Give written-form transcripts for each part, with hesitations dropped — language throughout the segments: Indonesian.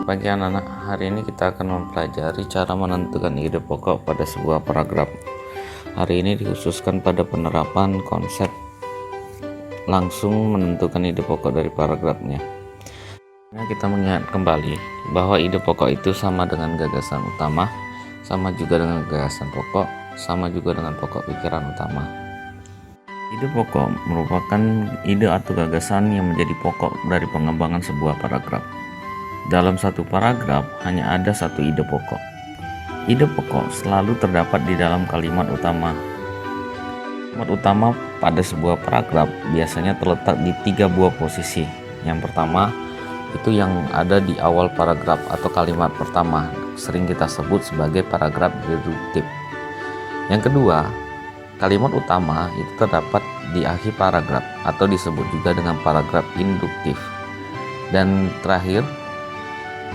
Pagi anak-anak, hari ini kita akan mempelajari cara menentukan ide pokok pada sebuah paragraf. Hari ini dikhususkan pada penerapan konsep langsung menentukan ide pokok dari paragrafnya. Kita mengingat kembali bahwa ide pokok itu sama dengan gagasan utama, sama juga dengan gagasan pokok, sama juga dengan pokok pikiran utama. Ide pokok merupakan ide atau gagasan yang menjadi pokok dari pengembangan sebuah paragraf. Dalam satu paragraf hanya ada satu ide pokok. Ide pokok selalu terdapat di dalam kalimat utama. Kalimat utama pada sebuah paragraf biasanya terletak di 3 buah posisi. Yang pertama itu yang ada di awal paragraf atau kalimat pertama, sering kita sebut sebagai paragraf deduktif. Yang kedua, kalimat utama itu terdapat di akhir paragraf atau disebut juga dengan paragraf induktif. Dan terakhir,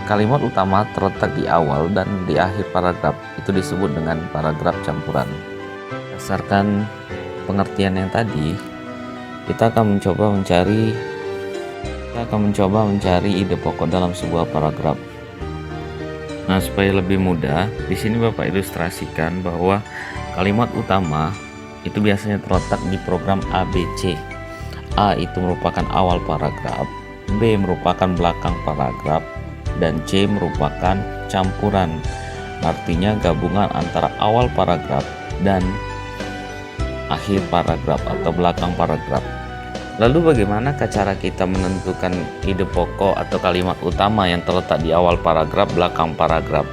kalimat utama terletak di awal dan di akhir paragraf, itu disebut dengan paragraf campuran. Berdasarkan pengertian yang tadi, kita akan mencoba mencari ide pokok dalam sebuah paragraf. Nah, supaya lebih mudah, di sini Bapak ilustrasikan bahwa kalimat utama itu biasanya terletak di program ABC. A itu merupakan awal paragraf, B merupakan belakang paragraf, dan C merupakan campuran, artinya gabungan antara awal paragraf dan akhir paragraf atau belakang paragraf. Lalu bagaimana cara kita menentukan ide pokok atau kalimat utama yang terletak di awal paragraf, belakang paragraf?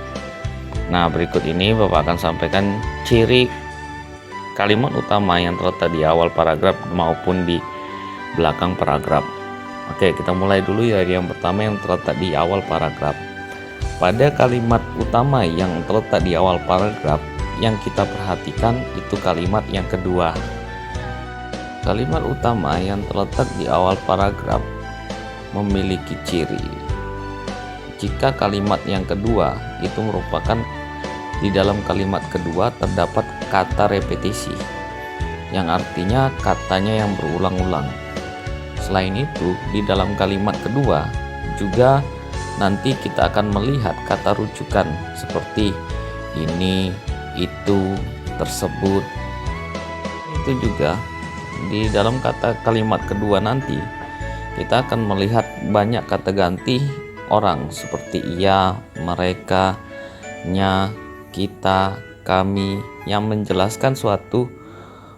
Nah, berikut ini Bapak akan sampaikan ciri kalimat utama yang terletak di awal paragraf maupun di belakang paragraf. Oke, kita mulai dulu dari yang pertama yang terletak di awal paragraf. Pada kalimat utama yang terletak di awal paragraf, yang kita perhatikan itu kalimat yang kedua. Kalimat utama yang terletak di awal paragraf memiliki ciri. Jika kalimat yang kedua itu merupakan di dalam kalimat kedua terdapat kata repetisi, yang artinya katanya yang berulang-ulang. Selain itu, di dalam kalimat kedua juga nanti kita akan melihat kata rujukan seperti ini, itu, tersebut. Itu juga di dalam kalimat kedua nanti kita akan melihat banyak kata ganti orang seperti ia, mereka, nya, kita, kami yang menjelaskan suatu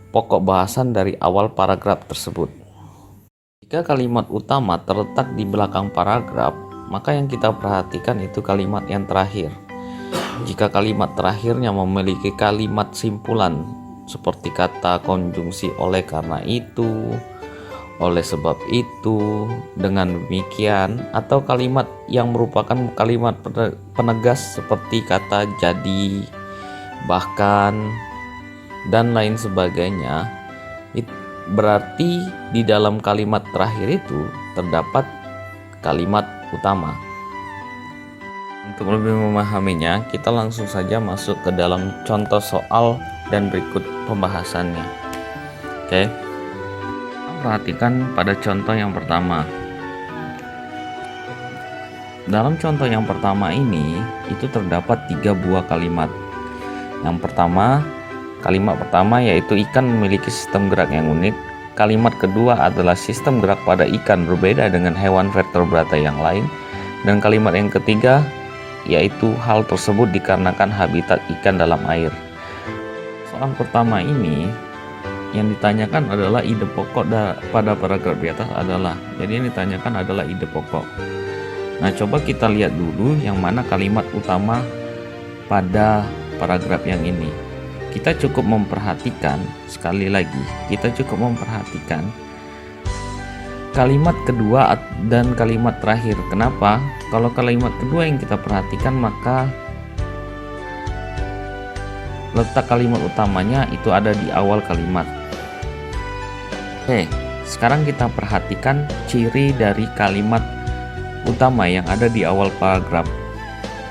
pokok bahasan dari awal paragraf tersebut. Jika kalimat utama terletak di belakang paragraf, maka yang kita perhatikan itu kalimat yang terakhir. Jika kalimat terakhirnya memiliki kalimat simpulan seperti kata konjungsi oleh karena itu, oleh sebab itu, dengan demikian, atau kalimat yang merupakan kalimat penegas seperti kata jadi, bahkan, dan lain sebagainya, berarti di dalam kalimat terakhir itu terdapat kalimat utama. Untuk lebih memahaminya, kita langsung saja masuk ke dalam contoh soal dan berikut pembahasannya. Oke, perhatikan pada contoh yang pertama. Dalam contoh yang pertama ini itu terdapat 3 buah kalimat. Yang pertama, kalimat pertama yaitu ikan memiliki sistem gerak yang unik. Kalimat kedua adalah sistem gerak pada ikan berbeda dengan hewan vertebrata yang lain. Dan kalimat yang ketiga yaitu hal tersebut dikarenakan habitat ikan dalam air. Soal pertama ini yang ditanyakan adalah ide pokok pada paragraf di atas adalah. Jadi yang ditanyakan adalah ide pokok. Nah, coba kita lihat dulu yang mana kalimat utama pada paragraf yang ini. Kita cukup memperhatikan, sekali lagi, kita cukup memperhatikan kalimat kedua dan kalimat terakhir. Kenapa? Kalau kalimat kedua yang kita perhatikan, maka letak kalimat utamanya itu ada di awal kalimat. Oke, sekarang kita perhatikan ciri dari kalimat utama yang ada di awal paragraf.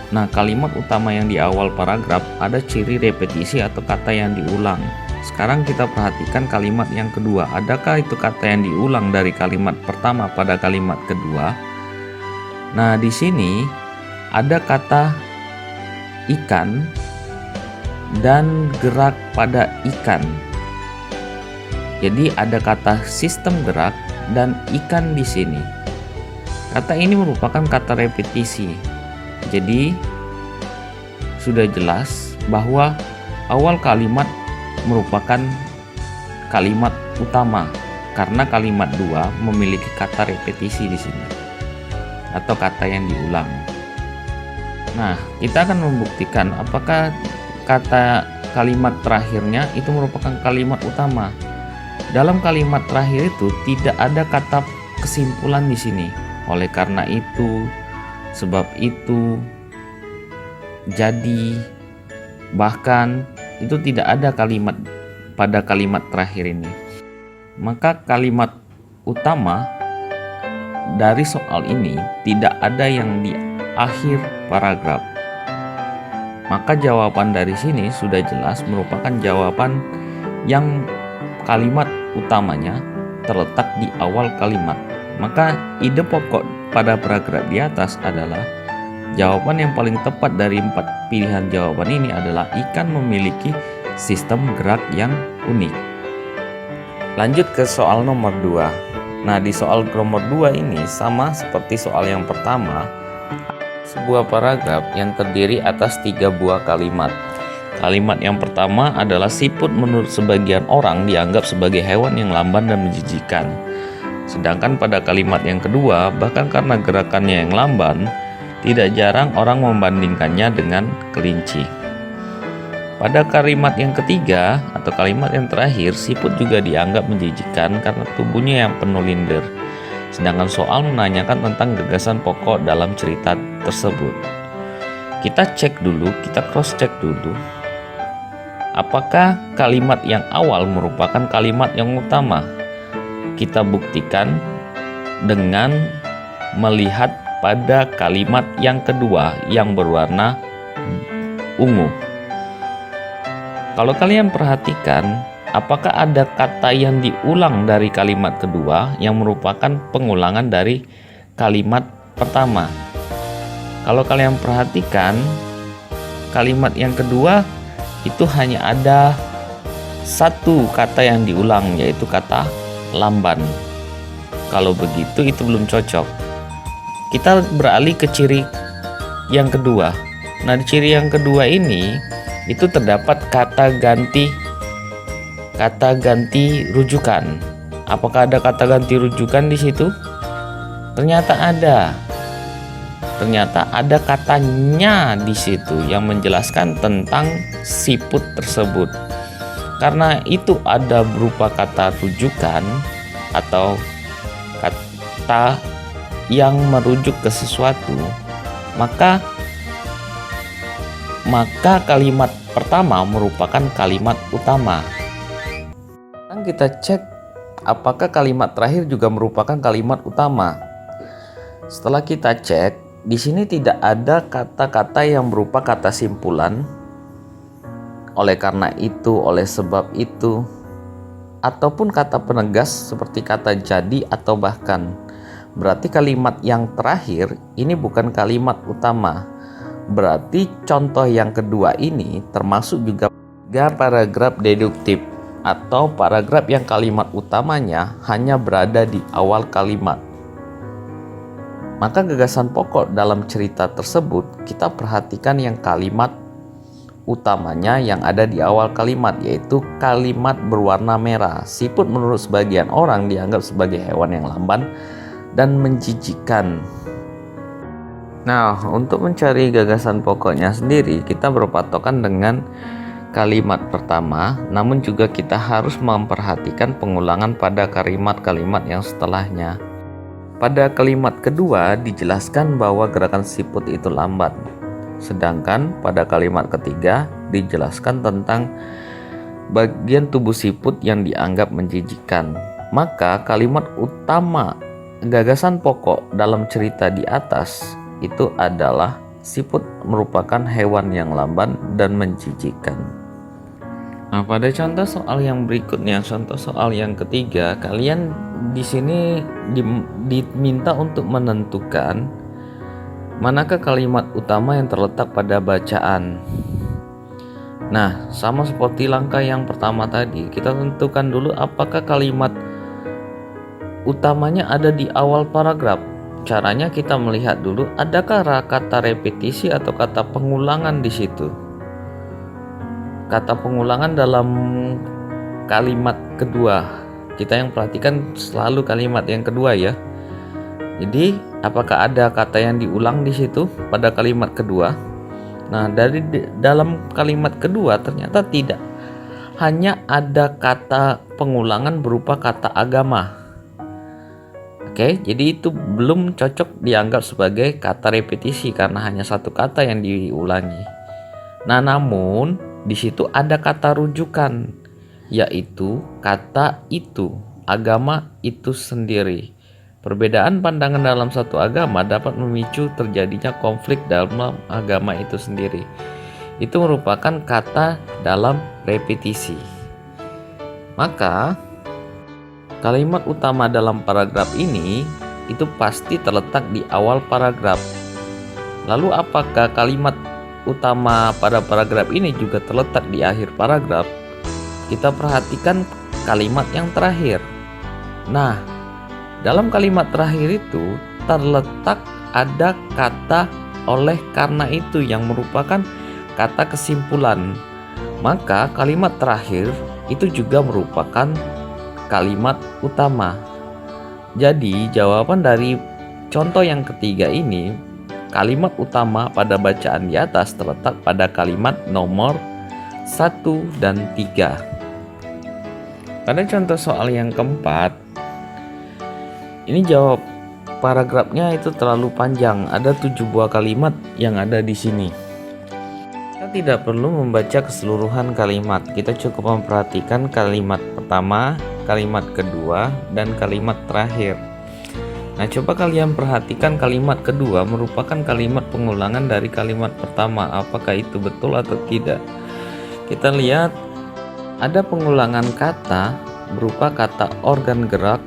Nah, kalimat utama yang di awal paragraf ada ciri repetisi atau kata yang diulang. Sekarang kita perhatikan kalimat yang kedua. Adakah itu kata yang diulang dari kalimat pertama pada kalimat kedua? Nah, di sini ada kata ikan dan gerak pada ikan. Jadi ada kata sistem gerak dan ikan di sini. Kata ini merupakan kata repetisi. Jadi sudah jelas bahwa awal kalimat merupakan kalimat utama karena kalimat 2 memiliki kata repetisi di sini atau kata yang diulang. Nah, kita akan membuktikan apakah kata kalimat terakhirnya itu merupakan kalimat utama. Dalam kalimat terakhir itu tidak ada kata kesimpulan di sini. Oleh karena itu, sebab itu, jadi, bahkan itu tidak ada kalimat pada kalimat terakhir ini. Maka kalimat utama dari soal ini tidak ada yang di akhir paragraf. Maka jawaban dari sini sudah jelas merupakan jawaban yang kalimat utamanya terletak di awal kalimat. Maka ide pokok pada paragraf di atas adalah jawaban yang paling tepat dari 4 pilihan jawaban ini adalah ikan memiliki sistem gerak yang unik. Lanjut ke soal nomor 2. Nah, di soal nomor 2 ini sama seperti soal yang pertama, sebuah paragraf yang terdiri atas 3 buah kalimat. Kalimat yang pertama adalah siput menurut sebagian orang dianggap sebagai hewan yang lamban dan menjijikan. Sedangkan pada kalimat yang kedua, bahkan karena gerakannya yang lamban, tidak jarang orang membandingkannya dengan kelinci. Pada kalimat yang ketiga atau kalimat yang terakhir, siput juga dianggap menjijikan karena tubuhnya yang penuh lindir. Sedangkan soal menanyakan tentang gagasan pokok dalam cerita tersebut. Kita cek dulu, kita cross check dulu. Apakah kalimat yang awal merupakan kalimat yang utama? Kita buktikan dengan melihat pada kalimat yang kedua yang berwarna ungu. Kalau kalian perhatikan, apakah ada kata yang diulang dari kalimat kedua yang merupakan pengulangan dari kalimat pertama? Kalau kalian perhatikan, kalimat yang kedua itu hanya ada satu kata yang diulang, yaitu kata lamban. Kalau begitu itu belum cocok. Kita beralih ke ciri yang kedua. Nah, di ciri yang kedua ini itu terdapat kata ganti rujukan. Apakah ada kata ganti rujukan di situ? Ternyata ada. Ternyata ada katanya di situ yang menjelaskan tentang siput tersebut. Karena itu ada berupa kata rujukan atau kata yang merujuk ke sesuatu, maka kalimat pertama merupakan kalimat utama. Sekarang kita cek apakah kalimat terakhir juga merupakan kalimat utama. Setelah kita cek, di sini tidak ada kata-kata yang berupa kata simpulan. Oleh karena itu, oleh sebab itu, ataupun kata penegas seperti kata jadi atau bahkan. Berarti kalimat yang terakhir ini bukan kalimat utama. Berarti contoh yang kedua ini termasuk juga paragraf deduktif atau paragraf yang kalimat utamanya hanya berada di awal kalimat. Maka gagasan pokok dalam cerita tersebut kita perhatikan yang kalimat utamanya yang ada di awal kalimat, yaitu kalimat berwarna merah. Siput menurut sebagian orang dianggap sebagai hewan yang lamban dan menjijikan. Nah, untuk mencari gagasan pokoknya sendiri, kita berpatokan dengan kalimat pertama, namun juga kita harus memperhatikan pengulangan pada kalimat-kalimat yang setelahnya. Pada kalimat kedua dijelaskan bahwa gerakan siput itu lambat. Sedangkan pada kalimat ketiga dijelaskan tentang bagian tubuh siput yang dianggap menjijikan. Maka kalimat utama gagasan pokok dalam cerita di atas itu adalah siput merupakan hewan yang lamban dan menjijikan. Nah, pada contoh soal yang berikutnya, contoh soal yang ketiga, kalian di sini diminta untuk menentukan Manakah kalimat utama yang terletak pada bacaan? Nah, sama seperti langkah yang pertama tadi, kita tentukan dulu apakah kalimat utamanya ada di awal paragraf. Caranya kita melihat dulu adakah kata repetisi atau kata pengulangan di situ. Kata pengulangan dalam kalimat kedua. Kita yang perhatikan selalu kalimat yang kedua ya. Jadi, apakah ada kata yang diulang di situ pada kalimat kedua? Nah, dari dalam kalimat kedua ternyata tidak. Hanya ada kata pengulangan berupa kata agama. Oke, jadi itu belum cocok dianggap sebagai kata repetisi karena hanya satu kata yang diulangi. Nah, namun di situ ada kata rujukan, yaitu kata itu, agama itu sendiri. Perbedaan pandangan dalam satu agama dapat memicu terjadinya konflik dalam agama itu sendiri. Itu merupakan kata dalam repetisi. Maka kalimat utama dalam paragraf ini itu pasti terletak di awal paragraf. Lalu apakah kalimat utama pada paragraf ini juga terletak di akhir paragraf? Kita perhatikan kalimat yang terakhir. Nah, dalam kalimat terakhir itu terletak ada kata oleh karena itu yang merupakan kata kesimpulan. Maka kalimat terakhir itu juga merupakan kalimat utama. Jadi jawaban dari contoh yang ketiga ini, kalimat utama pada bacaan di atas terletak pada kalimat nomor 1 dan 3. Pada contoh soal yang keempat, ini jawab paragrafnya itu terlalu panjang, ada 7 buah kalimat yang ada di sini. Kita tidak perlu membaca keseluruhan kalimat, kita cukup memperhatikan kalimat pertama, kalimat kedua, dan kalimat terakhir. Nah, coba kalian perhatikan kalimat kedua merupakan kalimat pengulangan dari kalimat pertama. Apakah itu betul atau tidak? Kita lihat ada pengulangan kata berupa kata organ gerak,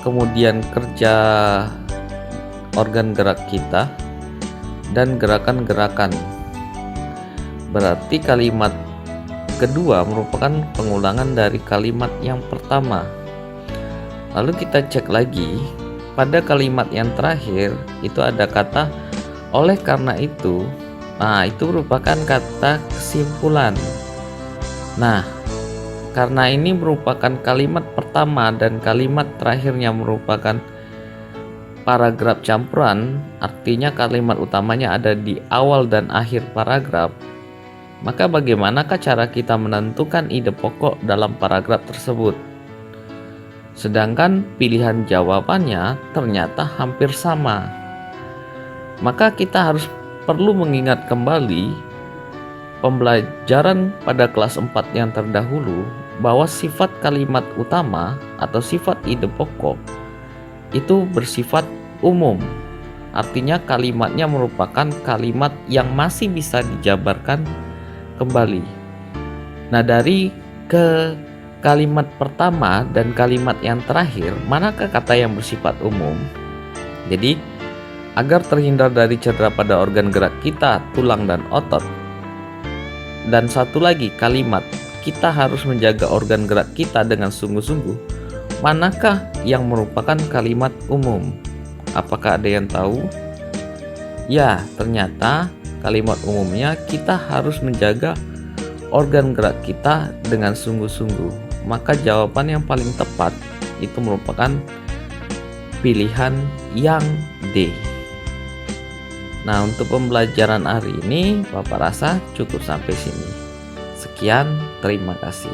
kemudian kerja organ gerak kita, dan gerakan-gerakan. Berarti kalimat kedua merupakan pengulangan dari kalimat yang pertama. Lalu kita cek lagi pada kalimat yang terakhir itu ada kata oleh karena itu. Nah, itu merupakan kata kesimpulan. Nah, karena ini merupakan kalimat pertama dan kalimat terakhirnya merupakan paragraf campuran, artinya kalimat utamanya ada di awal dan akhir paragraf. Maka bagaimanakah cara kita menentukan ide pokok dalam paragraf tersebut? Sedangkan pilihan jawabannya ternyata hampir sama. Maka kita harus perlu mengingat kembali pembelajaran pada kelas 4 yang terdahulu bahwa sifat kalimat utama atau sifat ide pokok itu bersifat umum. Artinya kalimatnya merupakan kalimat yang masih bisa dijabarkan kembali. Nah, dari ke kalimat pertama dan kalimat yang terakhir, manakah kata yang bersifat umum? Jadi, agar terhindar dari cedera pada organ gerak kita, tulang dan otot. Dan satu lagi kalimat, kita harus menjaga organ gerak kita dengan sungguh-sungguh. Manakah yang merupakan kalimat umum? Apakah ada yang tahu? Ya, ternyata kalimat umumnya kita harus menjaga organ gerak kita dengan sungguh-sungguh. Maka jawaban yang paling tepat itu merupakan pilihan yang D. Nah, untuk pembelajaran hari ini Bapak rasa cukup sampai sini. Sekian, terima kasih.